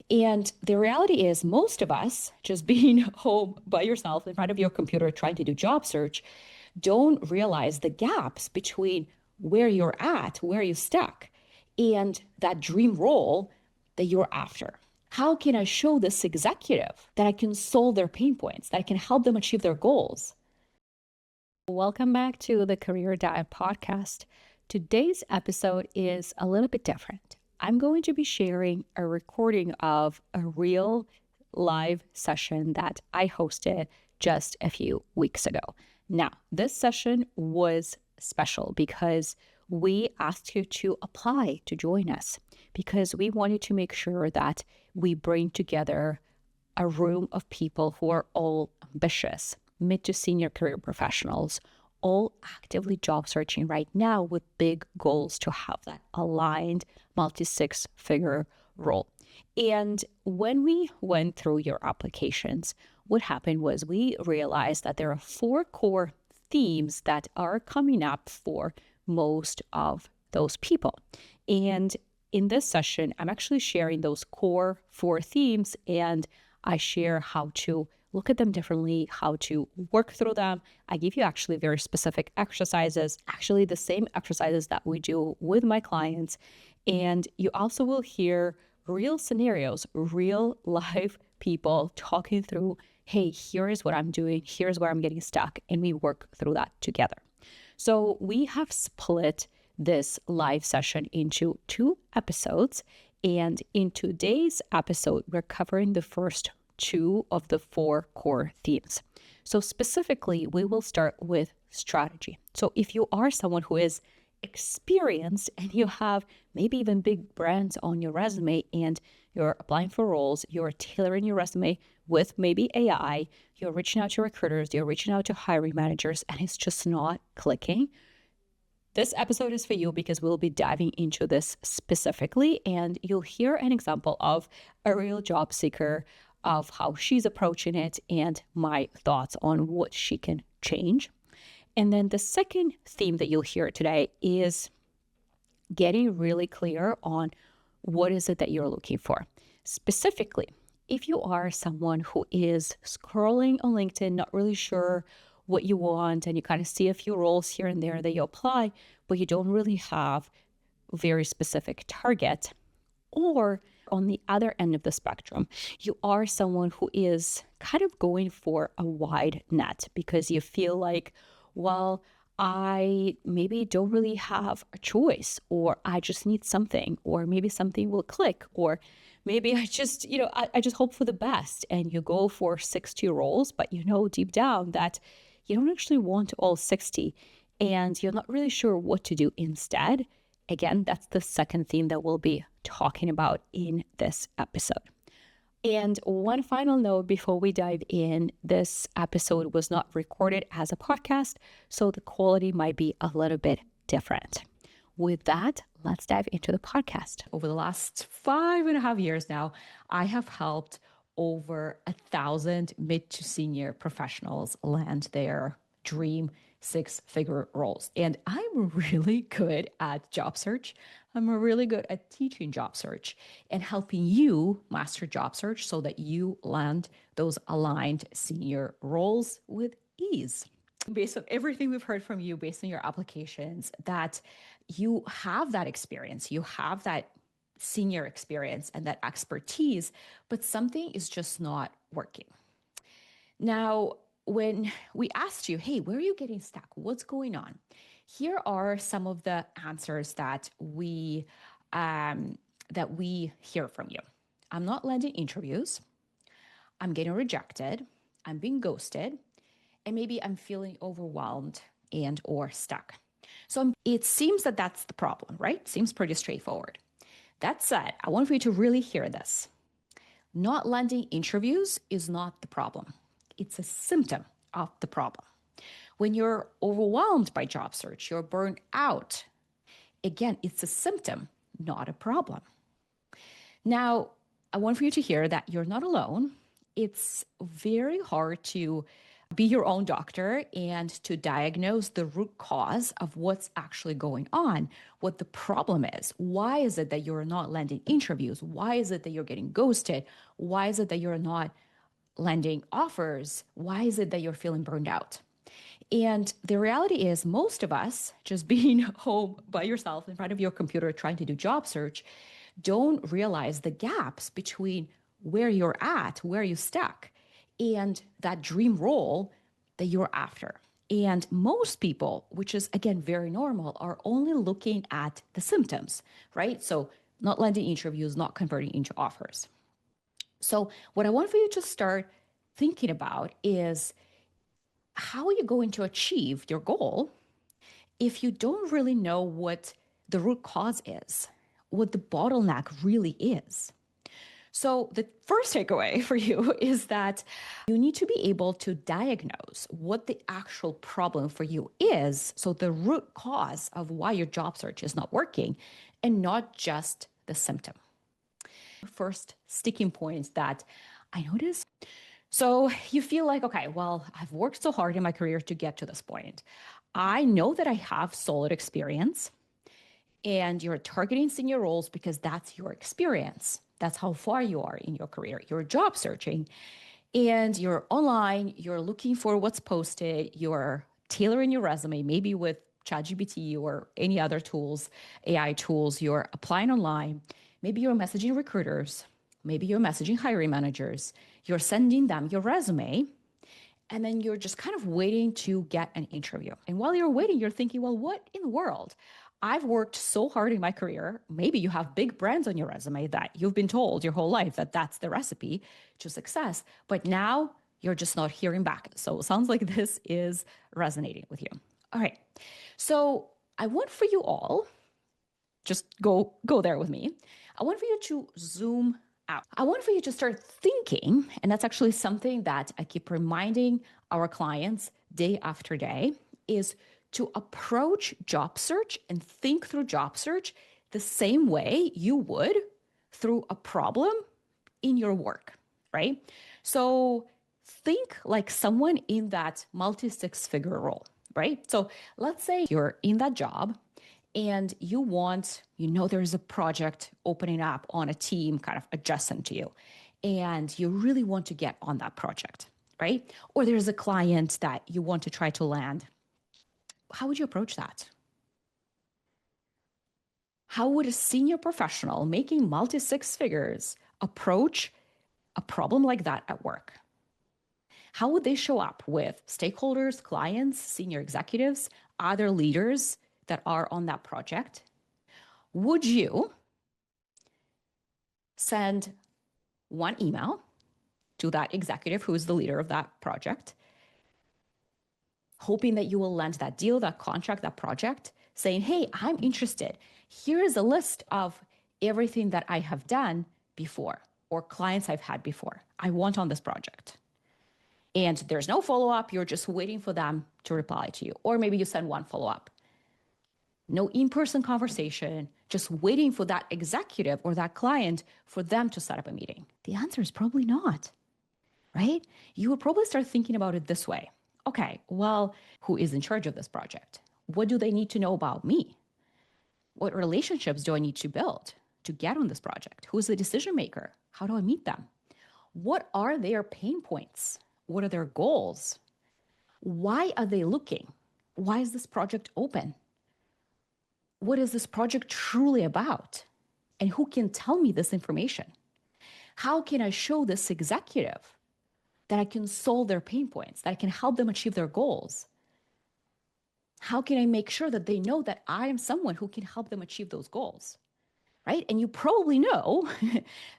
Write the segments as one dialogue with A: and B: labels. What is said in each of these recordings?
A: And the reality is, most of us, just being home by yourself in front of your computer trying to do job search, don't realize the gaps between where you're at, where you're stuck, and that dream role that you're after. How can I show this executive that I can solve their pain points, that I can help them achieve their goals? Welcome back to the Career Dive podcast. Today's episode is a little bit different. I'm going to be sharing a recording of a real live session that I hosted just a few weeks ago. Now, this session was special because we asked you to apply to join us because we wanted to make sure that we bring together a room of people who are all ambitious, mid to senior career professionals, all actively job searching right now with big goals to have that aligned multi-six-figure role. And when we went through your applications, what happened was we realized that there are 4 core themes that are coming up for most of those people. And in this session, I'm actually sharing those core 4 themes, and I share how to look at them differently, how to work through them. I give you actually very specific exercises, actually the same exercises that we do with my clients. And you also will hear real scenarios, real live people talking through, hey, here is what I'm doing, here's where I'm getting stuck, and we work through that together. So we have split this live session into 2 episodes. And in today's episode, we're covering the first 2 of the 4 core themes. So specifically, we will start with strategy. So if you are someone who is experienced and you have maybe even big brands on your resume and you're applying for roles, you're tailoring your resume with maybe AI, you're reaching out to recruiters, you're reaching out to hiring managers, and it's just not clicking, this episode is for you because we'll be diving into this specifically, and you'll hear an example of a real job seeker, of how she's approaching it, and my thoughts on what she can change. And then the second theme that you'll hear today is getting really clear on what is it that you're looking for. Specifically, if you are someone who is scrolling on LinkedIn, not really sure what you want, and you kind of see a few roles here and there that you apply, but you don't really have a very specific target, or on the other end of the spectrum, you are someone who is kind of going for a wide net because you feel like, well, I maybe don't really have a choice, or I just need something, or maybe something will click, or maybe I just, I just hope for the best. And you go for 60 roles, but you know deep down that you don't actually want all 60 and you're not really sure what to do instead. Again, that's the second theme that we'll be talking about in this episode. And one final note before we dive in, this episode was not recorded as a podcast, so the quality might be a little bit different. With that, let's dive into the podcast. Over the last 5.5 years now, I have helped over 1,000 mid to senior professionals land their dream 6-figure roles. And I'm really good at job search. I'm really good at teaching job search and helping you master job search so that you land those aligned senior roles with ease. Based on everything we've heard from you, based on your applications, that you have that experience, you have that senior experience and that expertise, but something is just not working. Now, when we asked you, hey, where are you getting stuck? What's going on? Here are some of the answers that we hear from you. I'm not landing interviews. I'm getting rejected. I'm being ghosted. And maybe I'm feeling overwhelmed and or stuck. So it seems that that's the problem, right? Seems pretty straightforward. That said, I want for you to really hear this. Not landing interviews is not the problem. It's a symptom of the problem. When you're overwhelmed by job search, you're burned out. Again, it's a symptom, not a problem. Now, I want for you to hear that you're not alone. It's very hard to be your own doctor and to diagnose the root cause of what's actually going on, what the problem is. Why is it that you're not landing interviews? Why is it that you're getting ghosted? Why is it that you're not landing offers? Why is it that you're feeling burned out? And the reality is, most of us, just being home by yourself in front of your computer trying to do job search, don't realize the gaps between where you're at, where you stuck, and that dream role that you're after. And most people, which is again very normal, are only looking at the symptoms, right? So, not landing interviews, not converting into offers. So, what I want for you to start thinking about is how are you going to achieve your goal if you don't really know what the root cause is, what the bottleneck really is? So, the first takeaway for you is that you need to be able to diagnose what the actual problem for you is. So, the root cause of why your job search is not working and not just the symptom. First sticking point that I noticed. So, you feel like, okay, well, I've worked so hard in my career to get to this point. I know that I have solid experience and you're targeting senior roles because that's your experience. That's how far you are in your career. You're job searching and you're online, you're looking for what's posted, you're tailoring your resume, maybe with ChatGPT or any other tools, AI tools, you're applying online. Maybe you're messaging recruiters, maybe you're messaging hiring managers, you're sending them your resume and then you're just kind of waiting to get an interview. And while you're waiting, you're thinking, well, what in the world? I've worked so hard in my career. Maybe you have big brands on your resume that you've been told your whole life that that's the recipe to success. But now you're just not hearing back. So it sounds like this is resonating with you. All right. So I want for you all, just go there with me. I want for you to zoom out. I want for you to start thinking, and that's actually something that I keep reminding our clients day after day, is to approach job search and think through job search the same way you would through a problem in your work, right? So think like someone in that multi-six-figure role, right? So let's say you're in that job and you want, there's a project opening up on a team kind of adjacent to you, and you really want to get on that project, right? Or there's a client that you want to try to land. How would you approach that? How would a senior professional making multi-six figures approach a problem like that at work? How would they show up with stakeholders, clients, senior executives, other leaders that are on that project? Would you send one email to that executive who is the leader of that project, hoping that you will land that deal, that contract, that project, saying, hey, I'm interested. Here is a list of everything that I have done before or clients I've had before. I want on this project. And there's no follow-up. You're just waiting for them to reply to you. Or maybe you send one follow-up. No in-person conversation, just waiting for that executive or that client for them to set up a meeting. The answer is probably not, right? You would probably start thinking about it this way. Okay, well, who is in charge of this project? What do they need to know about me? What relationships do I need to build to get on this project? Who is the decision maker? How do I meet them? What are their pain points? What are their goals? Why are they looking? Why is this project open? What is this project truly about? And who can tell me this information? How can I show this executive that I can solve their pain points, that I can help them achieve their goals? How can I make sure that they know that I am someone who can help them achieve those goals? Right? And you probably know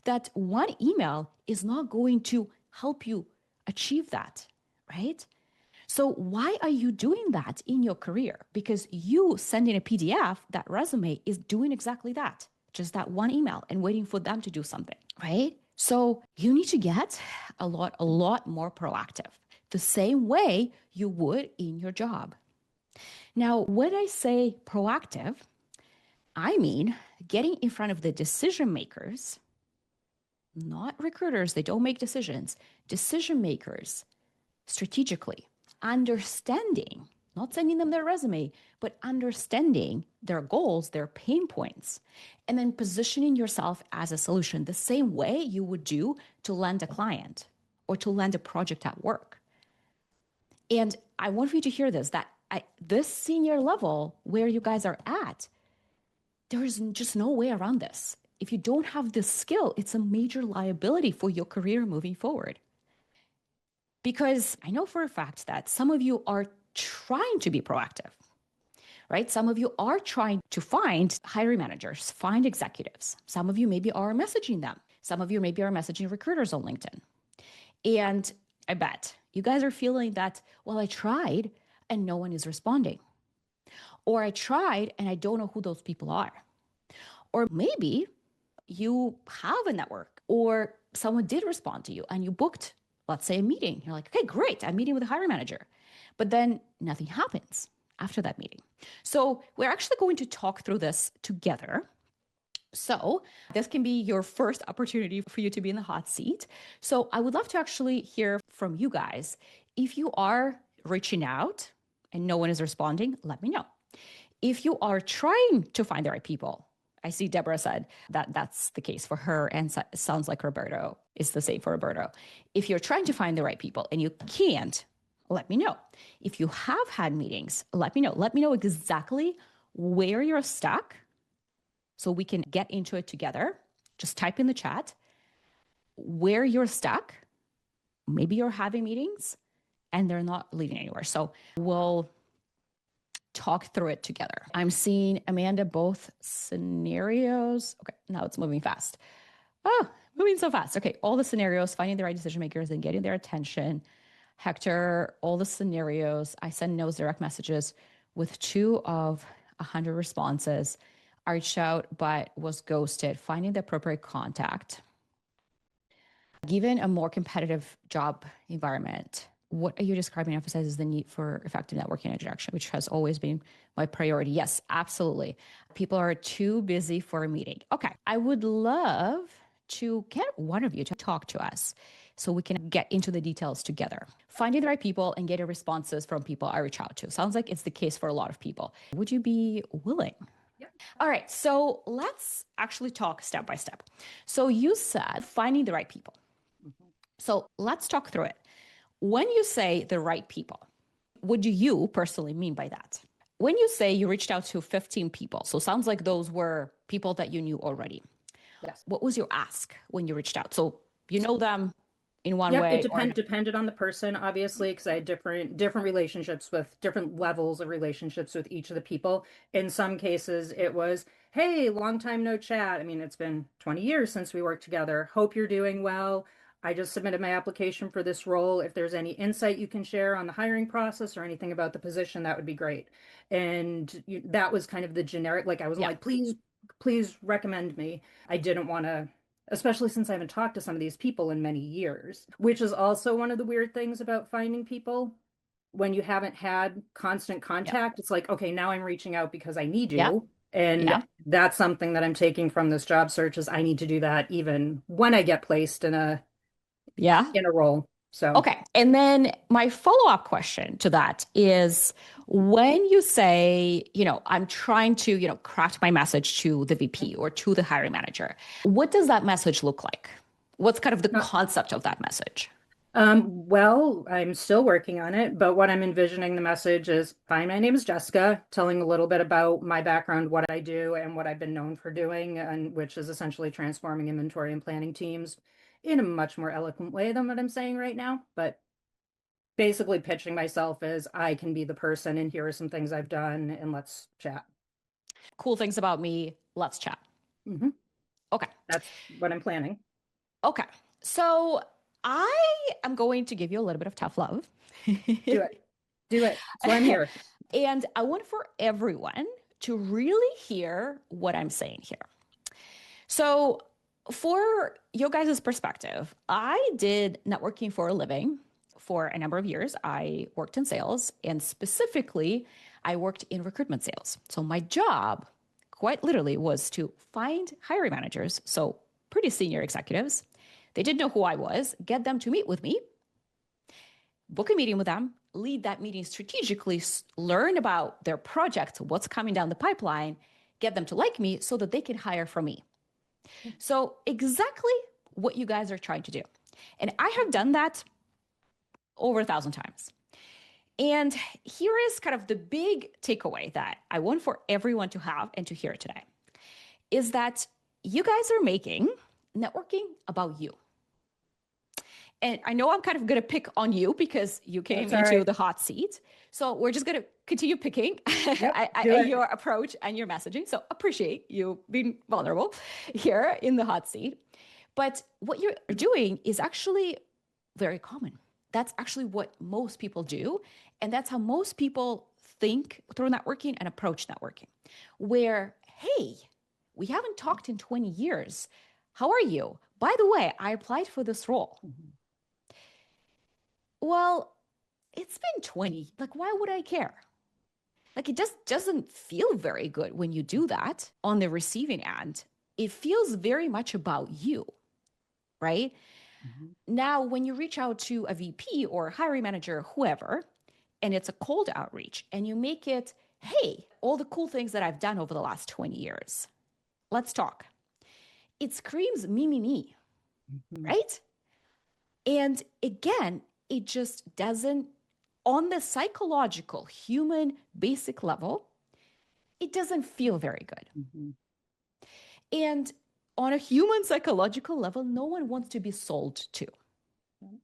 A: that one email is not going to help you achieve that, right? So why are you doing that in your career? Because you sending a PDF, that resume is doing exactly that, just that one email and waiting for them to do something, right? So you need to get a lot more proactive, the same way you would in your job. Now, when I say proactive, I mean getting in front of the decision makers, not recruiters, they don't make decisions, decision makers strategically, understanding, not sending them their resume, but understanding their goals, their pain points, and then positioning yourself as a solution the same way you would do to land a client or to land a project at work. And I want for you to hear this, that this senior level where you guys are at, there is just no way around this. If you don't have this skill, it's a major liability for your career moving forward. Because I know for a fact that some of you are trying to be proactive, right? Some of you are trying to find hiring managers, find executives. Some of you maybe are messaging them. Some of you maybe are messaging recruiters on LinkedIn. And I bet you guys are feeling that, well, I tried and no one is responding. Or I tried and I don't know who those people are. Or maybe you have a network or someone did respond to you and you booked, let's say, a meeting. You're like, okay, great, I'm meeting with a hiring manager. But then nothing happens after that meeting. So we're actually going to talk through this together. So this can be your first opportunity for you to be in the hot seat. So I would love to actually hear from you guys. If you are reaching out and no one is responding, let me know. If you are trying to find the right people, I see Deborah said that that's the case for her, and it sounds like Roberto is the same for Roberto. If you're trying to find the right people and you can't, let me know. If you have had meetings, let me know. Let me know exactly where you're stuck so we can get into it together. Just type in the chat where you're stuck. Maybe you're having meetings and they're not leading anywhere. So we'll talk through it together. I'm seeing, Amanda, both scenarios. Okay, now it's moving fast. Oh, moving so fast. Okay, all the scenarios, finding the right decision makers and getting their attention. Hector, all the scenarios. I send no's direct messages with 2 of 100 responses. I reached out but was ghosted. Finding the appropriate contact. Given a more competitive job environment, what are you describing emphasizes the need for effective networking and introduction, which has always been my priority. Yes, absolutely. People are too busy for a meeting. Okay, I would love to get one of you to talk to us so we can get into the details together. Finding the right people and getting responses from people I reach out to. Sounds like it's the case for a lot of people. Would you be willing?
B: Yep.
A: All right, so let's actually talk step by step. So you said finding the right people. So let's talk through it. When you say the right people, what do you personally mean by that? When you say you reached out to 15 people, so sounds like those were people that you knew already.
B: Yes.
A: What was your ask when you reached out? So you know them in one
B: Yep,
A: way.
B: it depended on the person, obviously, because I had different relationships with different levels of relationships with each of the people. In some cases, it was, hey, long time no chat. I mean, it's been 20 years since we worked together. Hope you're doing well. I just submitted my application for this role. If there's any insight you can share on the hiring process or anything about the position, that would be great. And that was kind of the generic, like I was like, please recommend me. I didn't want to, especially since I haven't talked to some of these people in many years, which is also one of the weird things about finding people. When you haven't had constant contact, it's like, okay, now I'm reaching out because I need you. And that's something that I'm taking from this job search is I need to do that even when I get placed in a role. So
A: okay. And then my follow-up question to that is when you say, I'm trying to, craft my message to the VP or to the hiring manager, what does that message look like? What's kind of the concept of that message?
B: Well, I'm still working on it, but what I'm envisioning the message is, hi, my name is Jessica, telling a little bit about my background, what I do, and what I've been known for doing, and which is essentially transforming inventory and planning teams in a much more eloquent way than what I'm saying right now. But basically pitching myself as I can be the person, and here are some things I've done, and let's chat.
A: Cool things about me. Let's chat.
B: Mm-hmm.
A: Okay.
B: That's what I'm planning.
A: Okay. So I am going to give you a little bit of tough love.
B: Do it. Do it. That's why I'm here.
A: And I want for everyone to really hear what I'm saying here. So for your guys' perspective, I did networking for a living for a number of years. I worked in sales, and specifically, I worked in recruitment sales. So my job, quite literally, was to find hiring managers, so pretty senior executives. They didn't know who I was, get them to meet with me, book a meeting with them, lead that meeting strategically, learn about their project, what's coming down the pipeline, get them to like me so that they can hire from me. So exactly what you guys are trying to do. And I have done that over 1,000 times. And here is kind of the big takeaway that I want for everyone to have and to hear today is that you guys are making networking about you. And I know I'm kind of going to pick on you because you came into the hot seat. So we're just going to continue picking your approach and your messaging. So appreciate you being vulnerable here in the hot seat. But what you're doing is actually very common. That's actually what most people do. And that's how most people think through networking and approach networking. Where, hey, we haven't talked in 20 years. How are you? By the way, I applied for this role. Mm-hmm. Well, it's been 20. Like, why would I care? Like, it just doesn't feel very good when you do that on the receiving end. It feels very much about you, right? Mm-hmm. Now, when you reach out to a VP or a hiring manager, whoever, and it's a cold outreach, and you make it, hey, all the cool things that I've done over the last 20 years, let's talk. It screams me, mm-hmm. right? And again, it just doesn't, on the psychological, human, basic level, it doesn't feel very good. Mm-hmm. And on a human psychological level, no one wants to be sold to. Mm-hmm.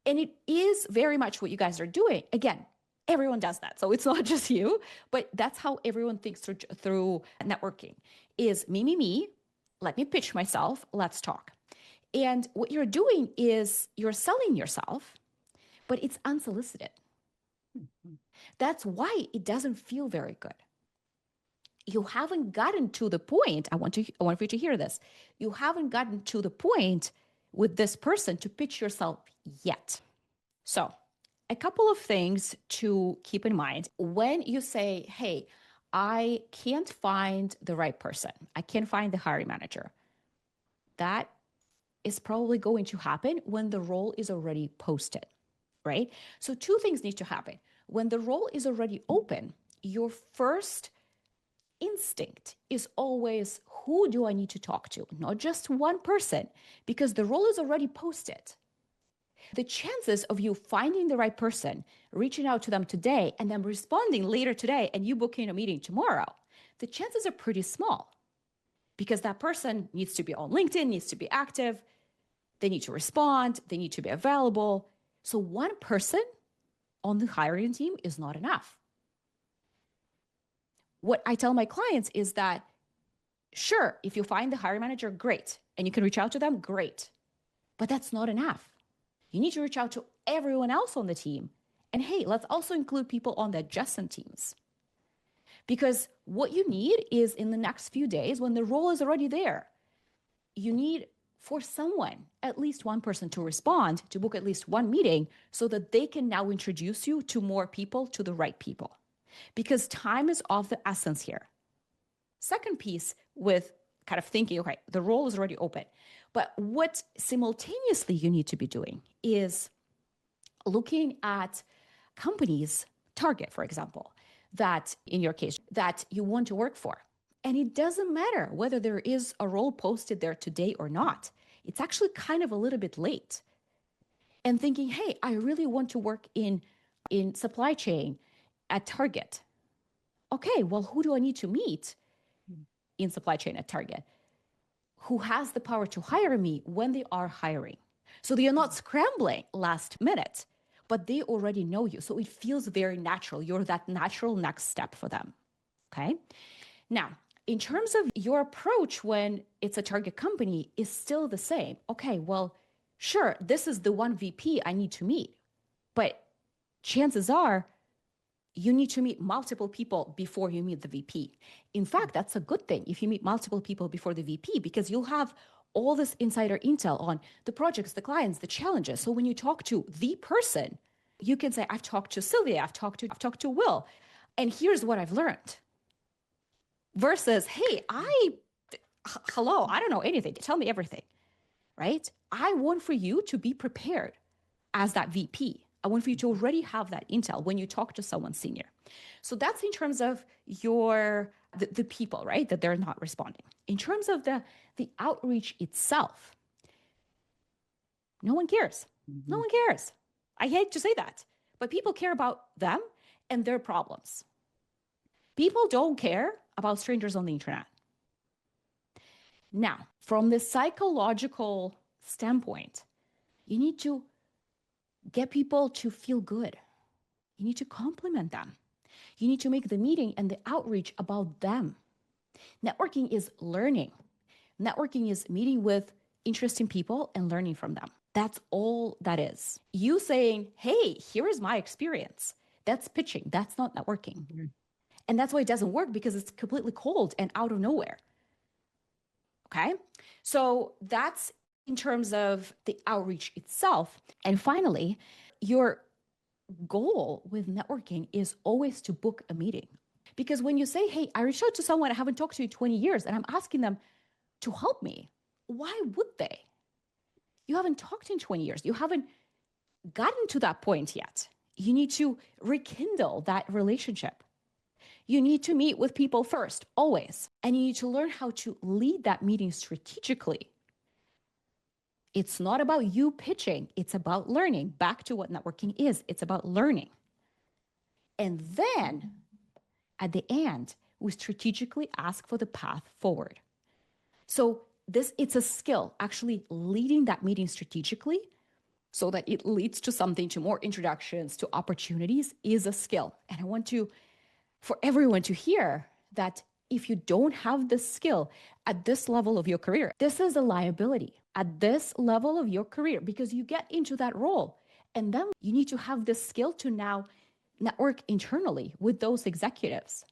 A: And it is very much what you guys are doing. Again, everyone does that. So it's not just you, but that's how everyone thinks through networking is me. Let me pitch myself. Let's talk. And what you're doing is you're selling yourself, but it's unsolicited. Mm-hmm. That's why it doesn't feel very good. You haven't gotten to the point, I want for you to hear this. You haven't gotten to the point with this person to pitch yourself yet. So, a couple of things to keep in mind when you say, hey, I can't find the right person. I can't find the hiring manager. That is probably going to happen when the role is already posted, right? So two things need to happen. When the role is already open, your first instinct is always, who do I need to talk to? Not just one person, because the role is already posted. The chances of you finding the right person, reaching out to them today, and then responding later today, and you booking a meeting tomorrow, the chances are pretty small because that person needs to be on LinkedIn, needs to be active, they need to respond, they need to be available. So one person on the hiring team is not enough. What I tell my clients is that, sure, if you find the hiring manager, great, and you can reach out to them, great, but that's not enough. You need to reach out to everyone else on the team. And hey, let's also include people on the adjacent teams. Because what you need is in the next few days, when the role is already there, you need for someone, at least one person to respond, to book at least one meeting so that they can now introduce you to more people, to the right people. Because time is of the essence here. Second piece with kind of thinking, okay, the role is already open. But what simultaneously you need to be doing is looking at companies, Target, for example, that in your case, that you want to work for. And it doesn't matter whether there is a role posted there today or not. It's actually kind of a little bit late. And thinking, hey, I really want to work in supply chain at Target. Okay, well, who do I need to meet in supply chain at Target? Who has the power to hire me when they are hiring? So they are not scrambling last minute, but they already know you. So it feels very natural. You're that natural next step for them. Okay. Now, in terms of your approach when it's a target company is still the same. Okay, well, sure, this is the one VP I need to meet, but chances are you need to meet multiple people before you meet the VP. In fact, that's a good thing if you meet multiple people before the VP, because you'll have all this insider intel on the projects, the clients, the challenges. So when you talk to the person, you can say, I've talked to Sylvia, I've talked to Will, and here's what I've learned. Versus, hey, hello, I don't know anything. Tell me everything, right? I want for you to be prepared as that VP. I want for you to already have that intel when you talk to someone senior. So that's in terms of the people, right? That they're not responding. In terms of the outreach itself, no one cares. No
B: Mhm.
A: one cares. I hate to say that, but people care about them and their problems. People don't care about strangers on the internet. Now, from the psychological standpoint, you need to get people to feel good. You need to compliment them. You need to make the meeting and the outreach about them. Networking is learning. Networking is meeting with interesting people and learning from them. That's all that is. You saying, hey, here is my experience. That's pitching. That's not networking.
B: Mhm.
A: And that's why it doesn't work, because it's completely cold and out of nowhere. Okay. So that's in terms of the outreach itself. And finally, your goal with networking is always to book a meeting. Because when you say, hey, I reached out to someone I haven't talked to in 20 years and I'm asking them to help me, why would they? You haven't talked in 20 years. You haven't gotten to that point yet. You need to rekindle that relationship. You need to meet with people first, always. And you need to learn how to lead that meeting strategically. It's not about you pitching, it's about learning. Back to what networking is, it's about learning. And then at the end, we strategically ask for the path forward. So it's a skill, actually leading that meeting strategically so that it leads to something, to more introductions, to opportunities, is a skill. And I want for everyone to hear that if you don't have this skill at this level of your career, this is a liability at this level of your career, because you get into that role and then you need to have this skill to now network internally with those executives.